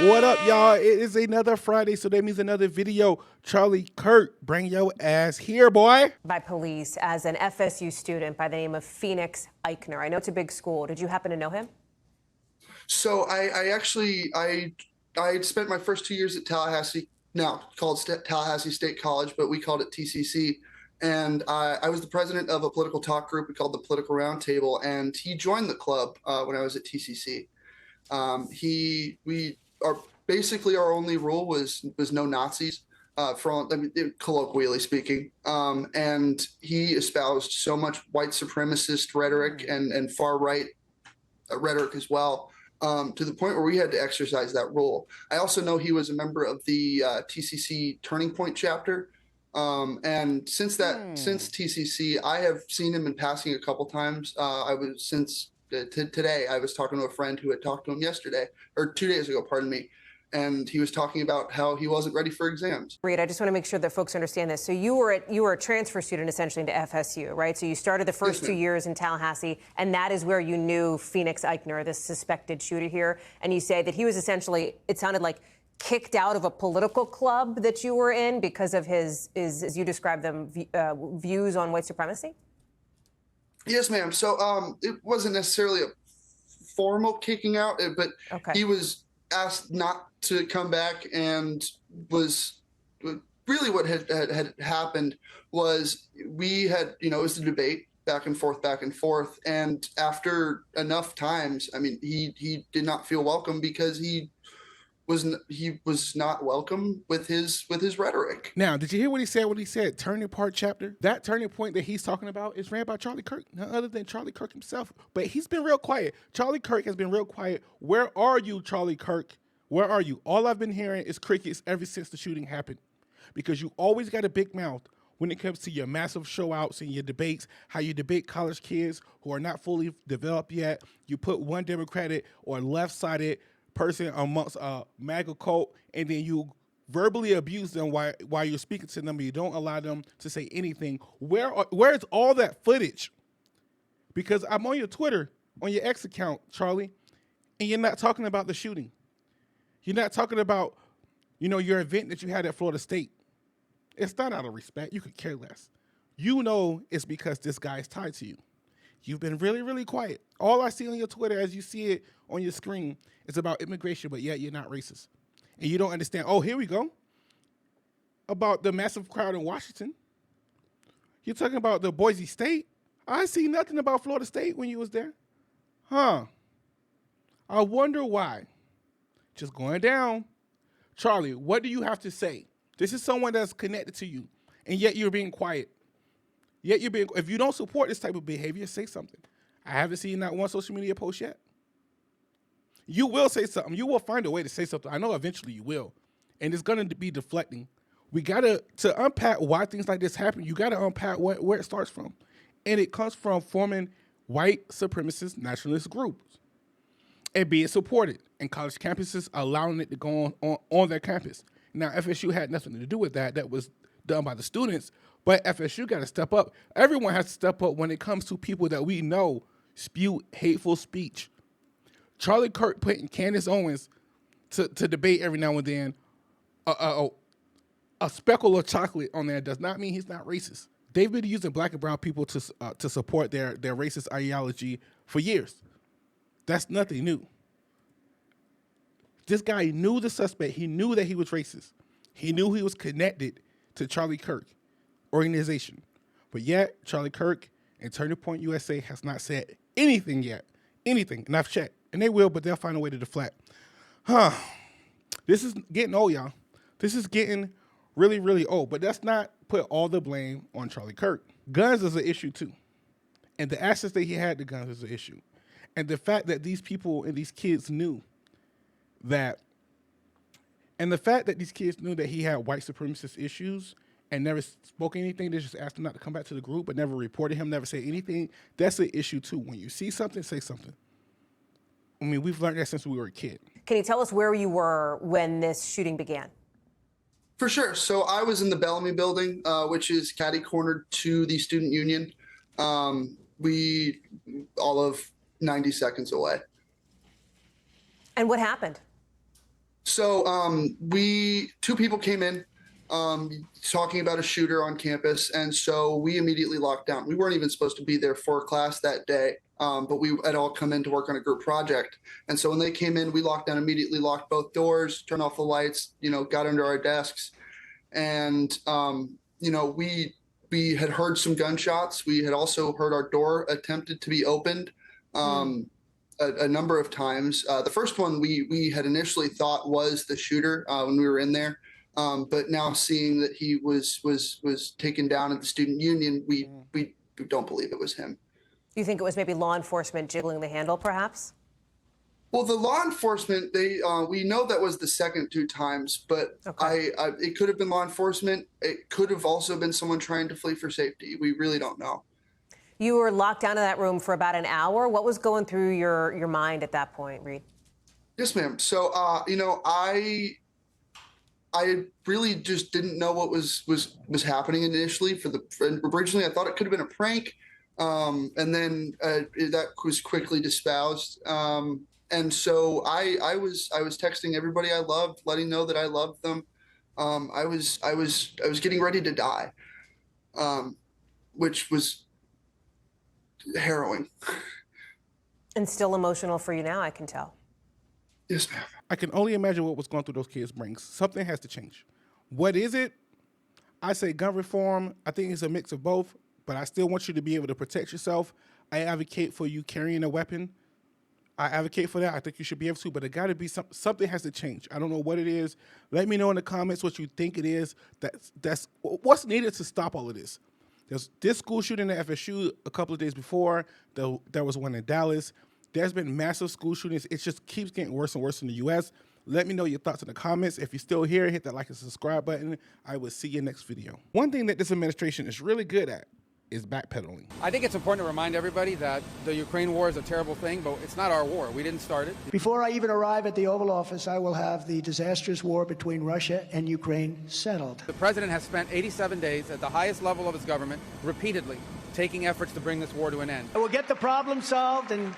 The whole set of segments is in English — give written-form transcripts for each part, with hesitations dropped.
What up, y'all? It is another Friday, so that means another video. Charlie Kirk, bring your ass here, boy. By police as an FSU student by the name of Phoenix Eichner. I know it's a big school. Did you happen to know him? So I spent my first 2 years at Tallahassee, now called Tallahassee State College, but we called it TCC. And I was the president of a political talk group we called the Political Roundtable, and he joined the club when I was at TCC. We are basically our only rule was no Nazis, colloquially speaking. And he espoused so much white supremacist rhetoric and far right rhetoric as well, to the point where we had to exercise that rule. I also know he was a member of the TCC Turning Point chapter. And since TCC, I have seen him in passing a couple times. Today, I was talking to a friend who had talked to him yesterday, or 2 days ago, pardon me. And he was talking about how he wasn't ready for exams. Reed, I just want to make sure that folks understand this. So you were a transfer student essentially into FSU, right? So you started the first 2 years in Tallahassee, and that is where you knew Phoenix Eichner, the suspected shooter here. And you say that he was essentially, it sounded like, kicked out of a political club that you were in because of his as you described them, views on white supremacy? Yes, ma'am. So it wasn't necessarily a formal kicking out, but he was asked not to come back, and was really what had happened was we had, it was a debate back and forth. And after enough times, I mean, he did not feel welcome because he was not welcome with his rhetoric. Now, did you hear what he said when he said turning part chapter? That turning point that he's talking about is ran by Charlie Kirk, none other than Charlie Kirk himself. But he's been real quiet. Charlie Kirk has been real quiet. Where are you, Charlie Kirk? Where are you? All I've been hearing is crickets ever since the shooting happened. Because you always got a big mouth when it comes to your massive show outs and your debates, how you debate college kids who are not fully developed yet. You put one Democratic or left-sided person amongst a MAGA cult, and then you verbally abuse them while you're speaking to them, and you don't allow them to say anything. Where's all that footage? Because I'm on your Twitter, on your X account, Charlie, and you're not talking about the shooting. You're not talking about, your event that you had at Florida State. It's not out of respect. You could care less. You know it's because this guy is tied to you. You've been really, really quiet. All I see on your Twitter, as you see it on your screen, is about immigration, but yet you're not racist. And you don't understand, here we go, about the massive crowd in Washington. You're talking about the Boise State. I see nothing about Florida State when you was there. I wonder why. Just going down. Charlie, what do you have to say? This is someone that's connected to you, and yet you're being quiet. If you don't support this type of behavior, say something. I haven't seen not one social media post yet. You will say something. You will find a way to say something. I know eventually you will. And it's going to be deflecting. We got to unpack why things like this happen. You got to unpack where it starts from. And it comes from forming white supremacist nationalist groups and being supported. And college campuses allowing it to go on their campus. Now, FSU had nothing to do with that. That was done by the students. But FSU got to step up. Everyone has to step up when it comes to people that we know spew hateful speech. Charlie Kirk putting Candace Owens to debate every now and then, a speckle of chocolate on there does not mean he's not racist. They've been using black and brown people to support their racist ideology for years. That's nothing new. This guy knew the suspect. He knew that he was racist. He knew he was connected to Charlie Kirk organization. But yet, Charlie Kirk and Turning Point USA has not said anything yet. Anything. And I've checked. And they will, but they'll find a way to deflect. This is getting old, y'all. This is getting really, really old. But let's not put all the blame on Charlie Kirk. Guns is an issue, too. And the access that he had to guns is an issue. And the fact that these people and these kids knew that, and the fact that these kids knew that he had white supremacist issues and never spoke anything, they just asked him not to come back to the group, but never reported him, never said anything, that's an issue, too. When you see something, say something. I mean, we've learned that since we were a kid. Can you tell us where you were when this shooting began? For sure. So I was in the Bellamy building, which is catty-cornered to the student union. We all of 90 seconds away. And what happened? So two people came in talking about a shooter on campus, and so we immediately locked down. We weren't even supposed to be there for class that day, but we had all come in to work on a group project. And so when they came in, we locked down immediately, locked both doors, turned off the lights, got under our desks, and we had heard some gunshots. We had also heard our door attempted to be opened. A number of times. The first one we had initially thought was the shooter when we were in there, but now seeing that he was taken down at the student union, we don't believe it was him. Do you think it was maybe law enforcement jiggling the handle, perhaps? Well, the law enforcement, we know that was the second two times, but okay. It could have been law enforcement. It could have also been someone trying to flee for safety. We really don't know. You were locked down in that room for about an hour. What was going through your mind at that point, Reed? Yes, ma'am. So, I really just didn't know what was happening initially. Originally, I thought it could have been a prank, and then that was quickly disposed. And so I was texting everybody I loved, letting know that I loved them. I was getting ready to die, which was harrowing. And still emotional for you now, I can tell. Yes, ma'am. I can only imagine what was going through those kids' brains. Something has to change. What is it? I say gun reform. I think it's a mix of both, but I still want you to be able to protect yourself. I advocate for you carrying a weapon. I advocate for that. I think you should be able to, but it got to be something has to change. I don't know what it is. Let me know in the comments what you think it is. That's what's needed to stop all of this. There's this school shooting at FSU a couple of days before. There was one in Dallas. There's been massive school shootings. It just keeps getting worse and worse in the U.S. Let me know your thoughts in the comments. If you're still here, hit that like and subscribe button. I will see you next video. One thing that this administration is really good at is backpedaling. I think it's important to remind everybody that the Ukraine war is a terrible thing, but it's not our war. We didn't start it. Before I even arrive at the Oval Office, I will have the disastrous war between Russia and Ukraine settled. The president has spent 87 days at the highest level of his government, repeatedly taking efforts to bring this war to an end. I will get the problem solved, and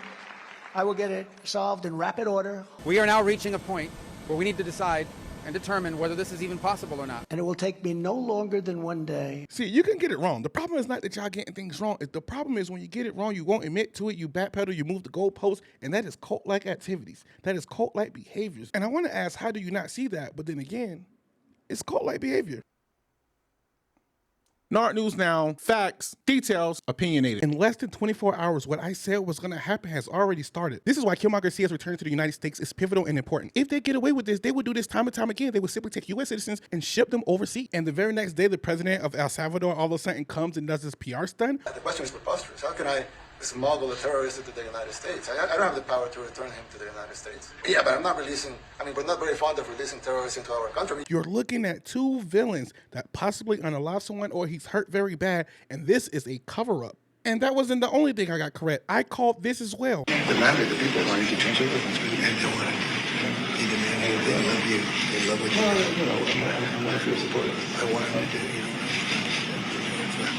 I will get it solved in rapid order. We are now reaching a point where we need to decide and determine whether this is even possible or not. And it will take me no longer than one day. See, you can get it wrong. The problem is not that y'all getting things wrong. The problem is when you get it wrong, you won't admit to it, you backpedal, you move the goalposts, and that is cult-like activities. That is cult-like behaviors. And I want to ask, how do you not see that? But then again, it's cult-like behavior. Nard News Now, facts, details, opinionated. In less than 24 hours, what I said was going to happen has already started. This is why Kilmar Garcia's return to the United States is pivotal and important. If they get away with this, they would do this time and time again. They would simply take U.S. citizens and ship them overseas. And the very next day, the president of El Salvador all of a sudden comes and does this PR stunt. The question is preposterous. How can I smuggle a terrorist into the United States? I don't have the power to return him to the United States. Yeah, but I'm not releasing, we're not very fond of releasing terrorists into our country. You're looking at two villains that possibly unalive someone or he's hurt very bad, and this is a cover-up. And that wasn't the only thing I got correct. I called this as well. The matter, the people want to change everything, and they want to be demanding, they love you, they love what you do. I'm not feel supportive. I want them to do,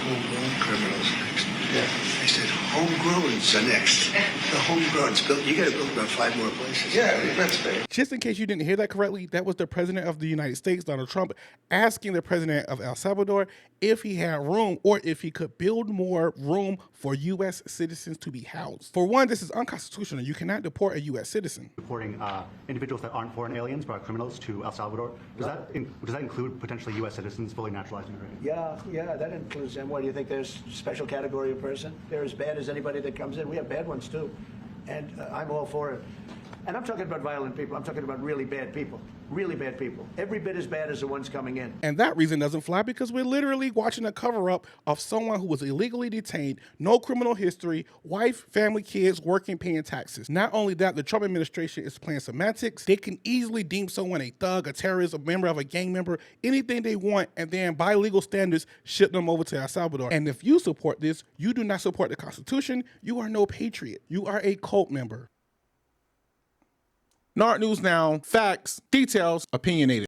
homegrown criminals next. Yeah. I said, homegrown's the next. The homegrown's built. You got to build about 5 more places. Yeah, that's fair. Just in case you didn't hear that correctly, that was the president of the United States, Donald Trump, asking the president of El Salvador if he had room or if he could build more room for U.S. citizens to be housed. For one, this is unconstitutional. You cannot deport a U.S. citizen. Deporting individuals that aren't foreign aliens but are criminals to El Salvador, does that include potentially U.S. citizens, fully naturalized immigrants? Yeah, that includes them. What do you think? There's a special category of person? They're as bad as anybody that comes in. We have bad ones too, and I'm all for it. And I'm talking about violent people. I'm talking about really bad people. Really bad people. Every bit as bad as the ones coming in. And that reason doesn't fly because we're literally watching a cover-up of someone who was illegally detained, no criminal history, wife, family, kids, working, paying taxes. Not only that, the Trump administration is playing semantics. They can easily deem someone a thug, a terrorist, a member of a gang member, anything they want, and then by legal standards, ship them over to El Salvador. And if you support this, you do not support the Constitution. You are no patriot. You are a cult member. Nard News Now, facts, details, opinionated.